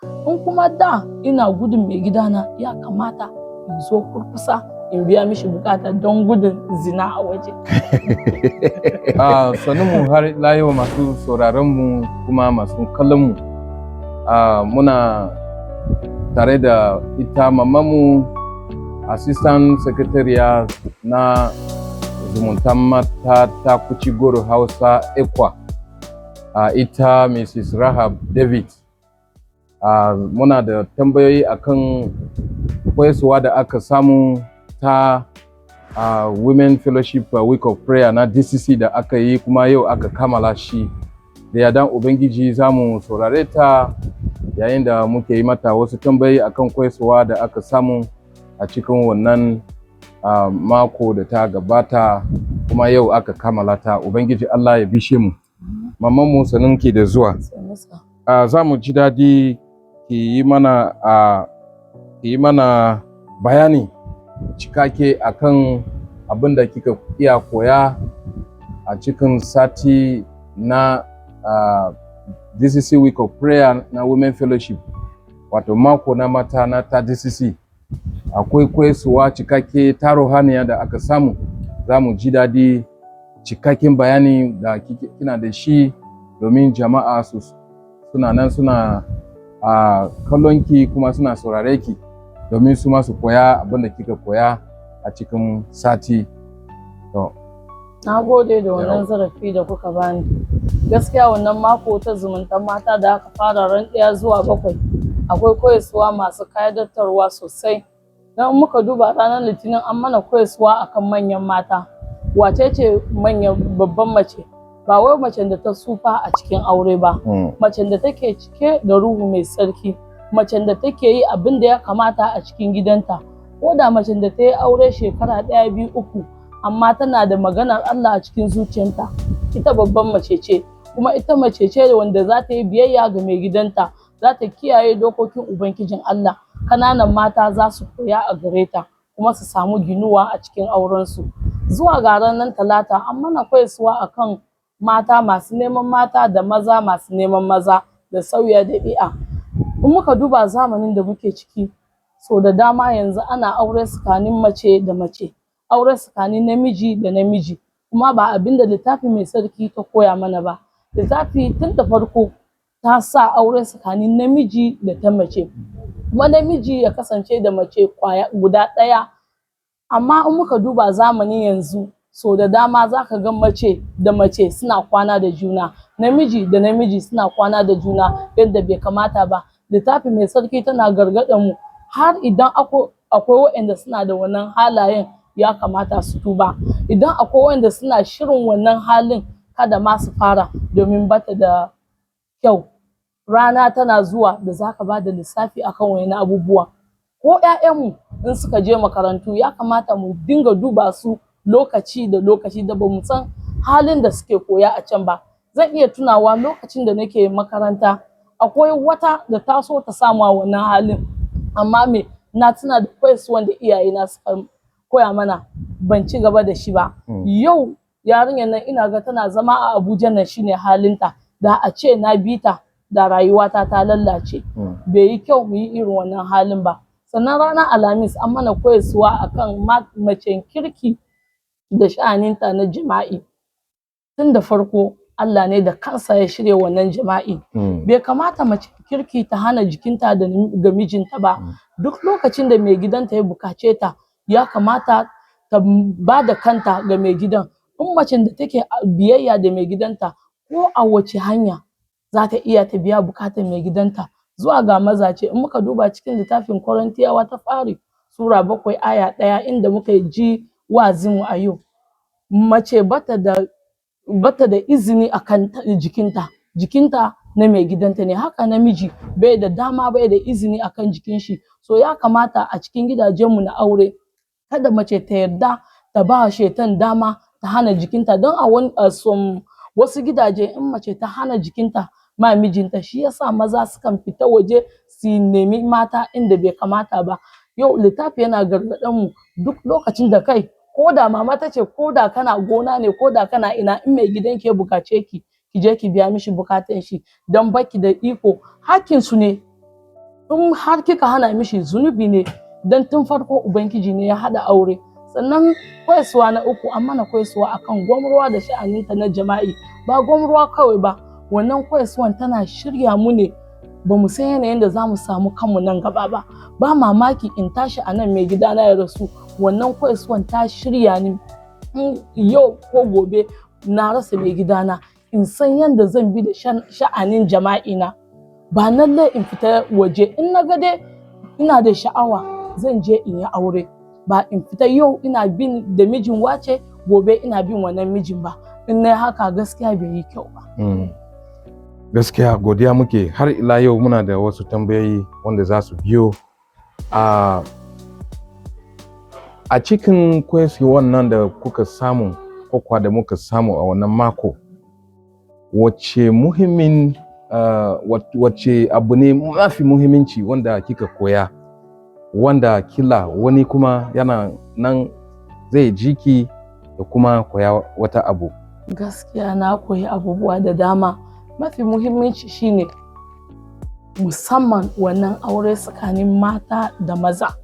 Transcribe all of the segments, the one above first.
In kuma da ina gudun mai gidana, ya kamata in zo kurkusa in biya mishi bukata don gudun zina a waje. Sannu mu har layo masu sauraron mu kuma masu kallon mu. Muna tare da ita mamamu assistant secretariat na zumuntan mata ta Kuchigoro Hausa Ekwa. Ita Mrs. Rahab David. Muna da tambayoyi akan koyarwa da aka samu ta Women Fellowship Week of Prayer na DCC da aka yi kuma yau aka kammala shi. Da yardan Ubangiji za mu saurare ta yayin da muke yi mata wasu tambayoyi akan koyarwa da aka samu a cikin wannan mako da ta gabata kuma yau aka kammala ta. Ubangiji Allah ya bishe mu. Mamanmu sanunki da zuwa. Za mu ji daɗi ki yi mana bayani cikake akan abin da kika iya koya a cikin sati na DCC Week of Prayer na Women Fellowship, wato mako na mata na ta DCC. Akwai koyarwa cikake ta ruhaniya da aka samu. Za mu ji daɗi cikakken bayani da kina da shi domin jama'a suna nan suna kallonki kuma suna saurare ki domin su ma su koya abin da kika koya a cikin sati. Na gode da wannan zarafi da kuka bani. Gaskiya wannan mako ta zumuntan mata da aka fara ran 1 zuwa 7 akwai koyarwa masu kayatarwa sosai. Dan muka duba ranar Litinin an mana koyarwa akan manyan mata. Wace ce babban mace? Ba wai macen da ta sufa a cikin aure ba, macen da take cike da ruhu mai tsarki, macen da take yi abin da ya kamata a cikin gidanta. Ko da macen da ta yi aure shekara 1, 2, 3 amma tana da maganar Allah a cikin zuciyarta, ita babban mace ce. Kuma ita mace ce wanda za ta yi biyayya ga mai gidanta, za ta kiyaye dokokin Ubangijin Allah. Kananan mata za su koya a gare ta kuma su samu ginuwa a cikin aurensu. Zuwa ga ranar Talata an mana koyarwa akan mata masu neman mata da maza masu neman maza da sauya dabi'a. In muka duba zamanin da muke ciki, so da dama yanzu ana aure tsakanin mace da mace, aure tsakanin namiji da namiji, kuma ba abin da littafi mai tsarki ta koya mana ba. Littafi tun da farko ta sa aure tsakanin namiji da ta mace, kuma namiji ya kasance da mace guda ɗaya. Amma in muka duba zamanin yanzu, so da dama za ka ga mace da mace suna kwana da juna, namiji da namiji suna kwana da juna yadda bai kamata ba. Littafi mai tsarki tana gargaɗa mu har idan akwai waɗanda suna da wannan halayen ya kamata su tuba. Idan akwai waɗanda suna shirin wannan halin, kada ma su fara domin bata da kyau. Rana tana zuwa da za ka ba da lissafi akan waɗannan abubuwa. Ko 'ya'yanmu in suka je makarantu ya kamata mu dinga duba su lokaci da lokaci da bamu san halin da suke koya a can ba. Zan iya tunawa lokacin da nake makaranta akwai wata da ta so ta samu wannan halin, amma na tuna da koyarwar da iyayena suka koya mana, ban ci gaba da shi ba. Yau yarinyar nan ina ga tana zama a Abuja nan shine halinta. Da a ce na bi ta da rayuwata ta lallace. Bai yi kyau mu yi irin wannan halin ba. Sannan ranar Alhamis an mana koyarwa akan macen kirki da sha'aninta na jima'i. Tun da farko Allah ne da kansa ya shirya wannan jima'i. Bai kamata mace kirki ta hana jikinta ga mijinta ba. Duk lokacin da mai gidanta ya bukace ta, ya kamata ta ba da kanta ga mai gidan. In macen da take biyayya da mai gidanta, ko a wace hanya za ta iya ta biya bukatar mai gidanta. Zuwa ga mazaje, in muka duba cikin littafin Korintiyawa ta fari Sura 7 aya 1 inda muka ji wa'azinmu a yau. Mace bata da izini akan jikinta na mai gidanta ne. Haka namiji bai da dama, bai da izini akan jikin shi. So ya kamata a cikin gidajenmu na aure, kada mace ta yarda ta ba shaitan dama ta hana jikinta. Don a wasu gidaje in mace ta hana jikinta ma mijinta, shi yasa maza sukan fita waje su nemi mata inda bai kamata ba. Yau littafi yana gargaɗin mu duk lokacin da ko da mama ta ce, ko da kana gona ne, ko da kana ina, in mai gidanki ya bukace ki, ki je ki biya mishi bukatun shi don baki da iko. Hakkin su ne in har kika hana mishi zunubi ne, dan tun farko ubangiji ne ya hada aure. Sannan koyaswa na uku an mana koyaswa akan gwamruwa da sha'aninta na jama'i, ba gwamruwa kawai ba, wannan koyaswan tana shirya mu ne ba mu san yanayin da za mu samu kanmu nan gaba ba. Ba mamaki in tashi a nan mai gidana ya rasu, wannan koyaswan ta shirya ni yau ko gobe na rasa mai gidana, in san yadda zan bi da sha'anin jama'ina. Ba lallai in fita waje, in na ga dai ina da sha'awa zan je in yi aure, ba in fita yau ina bin da mijin wace gobe ina bin wannan mijin ba. In na haka gaskiya bai yi kyau ba. Gaskiya godiya muke, har ila yau muna da wasu tambayoyi wanda za su biyo. A cikin koyaswan nan da kuka samu ko da muka samu a wannan mako, wace abu ne mafi muhimmanci wanda kika koya, wanda kila wani kuma yana nan zai jiki da kuma koya wata abu? Gaskiya na koyi abubuwa da dama. Mafi muhimmanci shine musamman wannan aure tsakanin mata da maza.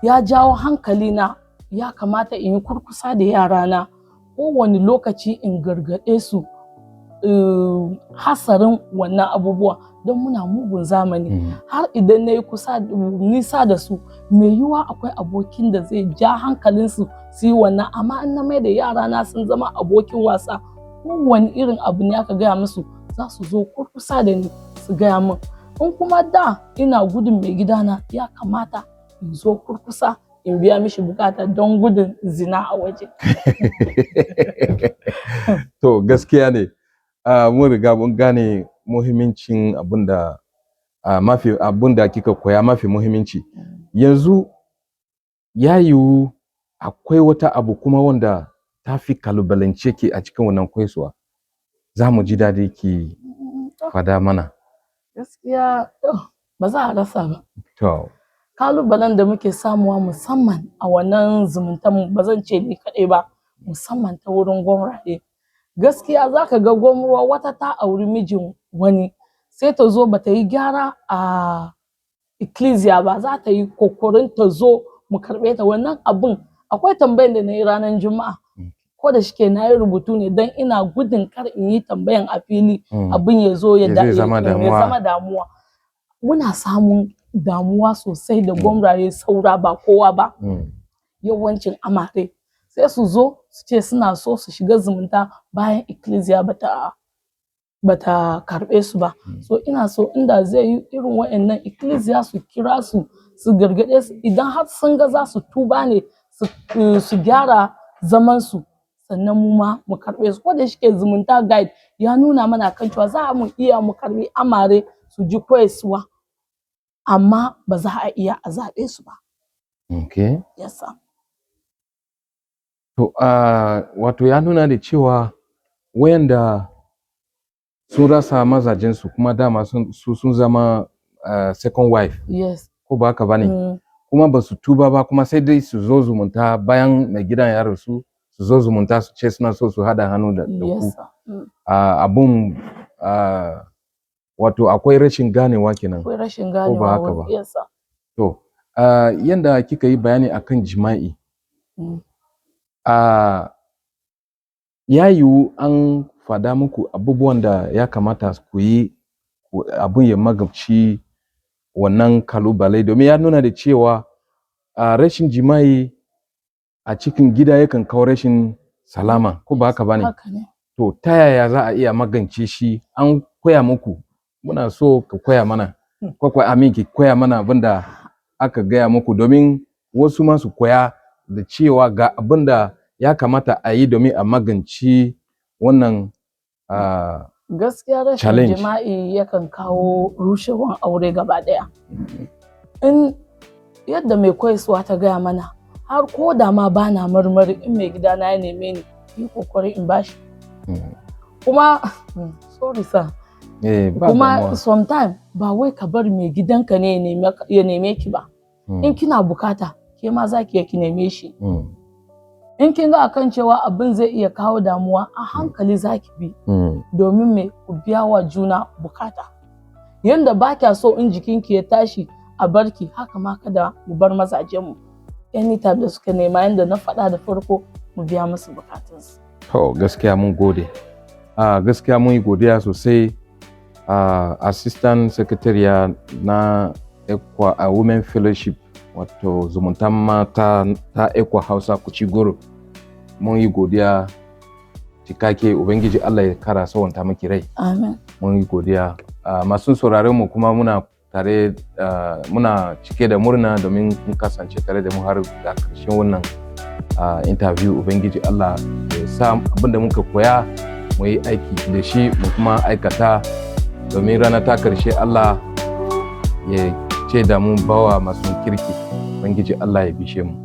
Ya jawo hankalina, ya kamata in yi kurkusa da yarana kowane lokaci in gargaɗe su hasarin wannan abubuwa, don muna mugun zamani. Har idan na yi nisa da su, mai yiwuwa akwai abokin da zai ja hankalinsu su yi wannan, amma in na mai da yarana sun zama abokin wasa, kowane irin abu ne aka gaya musu za su zo kurkusa da ni su gaya min. In kuma da ina gudun mai gidana, ya kamata in zo kurkusa in biya mishi bukata don gudun zina a waje. To gaskiya ne, mun riga mun gane muhimmancin abunda kika koya mafi muhimmanci. Yanzu ya yiwu akwai wata abu kuma wanda ta fi kalubalance ki a cikin wannan koyaswa, za mu ji daɗi ki fada mana. Gaskiya ba za a rasa ba. To. Kalubalen da muke samuwa musamman a wannan zumuntan, ba zan ce ni kaɗai ba, musamman ta wurin gwamnati. Gaskiya za ka ga gwamruwa wata ta auri mijin wani, sai ta zo ba ta yi gyara a ikkilisiya ba, za ta yi kokarin ta zo mu karɓe ta. Wannan abun akwai tambayan da na yi ranar Juma'a, ko da shike na yi rubutu ne don ina gudun kar in yi tambayan a fili abin ya zo ya zama damuwa. Muna samun damuwa sosai da gwamraye saura, ba kowa ba. Yawancin amare sai su zo su ce suna so su shiga zumunta bayan ikkilisiya bata karɓe su ba. So ina so inda zai yi irin wa'annan ikkilisiya su kira su gargaɗe su, idan har sun ga za su tuba ne su gyara zaman su, sannan mu ma mu karɓe su. Ko da shike zumunta guide ya nuna mana kan cewa za mu iya mu karɓi amare su ji koyaswa, amma ba za a iya a zaɓe su ba. Okay. Yes, sir. To, wato ya nuna da cewa wayanda sun rasa mazajensu kuma dama sun zama second wife. Yes. Ko ba haka bane? Kuma ba su tuba ba, kuma sai dai su zo zumunta bayan mai gidan ya rasu, su zo zumunta su ce suna so su hada hannu da ku. Yes, Abun wato akwai rashin ganewa kenan. Akwai rashin ganewa. Ko ba haka ba? Yes, sir. To, yanda kika yi bayani akan jima'i, ya yiwu an fada muku abubuwan da ya kamata ku yi abun ya magabci wannan kalubale, domin ya nuna da cewa rashin jima'i a cikin gida yakan kawo rashin salama, ko ba haka bane? Haka ne. To ta yaya za a iya magance shi? An koya muku, muna so ka koya mana, ko ki koya mana abinda aka gaya muku, domin wasu ma su koya da cewa ga abinda ya kamata a yi domin a magance wannan gaskiya rashin jima'i yakan kawo rushewar aure gaba ɗaya. In yadda mai koyaswa ta gaya mana, har ko da ma bana marmari, in mai gidana ya neme ni, yi kokari in bashi. Kuma sorry sir, kuma sometimes ba wai ka bar mai gidanka ne ya neme ki ba. In kina bukata, ke ma za ki neme shi. In kin ga akan cewa abin zai iya kawo damuwa, a hankali za ki bi, domin me ku biya wa juna bukata. yanda ba kya so in jikinki ya tashi a barki, haka ma kada mu bar mazajenmu anytime da suka nema, yanda na faɗa da farko, mu biya musu bukatunsu. To gaskiya mun gode. Gaskiya mun yi godiya sosai. Assistant Secretary na ECWA a Women Fellowship, wato zumuntan mata ta ECWA Hausa Kuchigoro. Mun yi godiya cikake, Ubangiji Allah ya kara sawanta miki rai. Amen. Mun yi godiya. Masu sauraron mu kuma muna tare, muna cike da murna domin kun kasance tare da mu har da ƙarshen wannan interview. Ubangiji Allah ya sa abinda muka koya mu yi aiki da shi, mu kuma aikata domin rana ta ƙarshe Allah ya ce da mu bawa masu kirki. Ubangiji Allah ya bishe mu.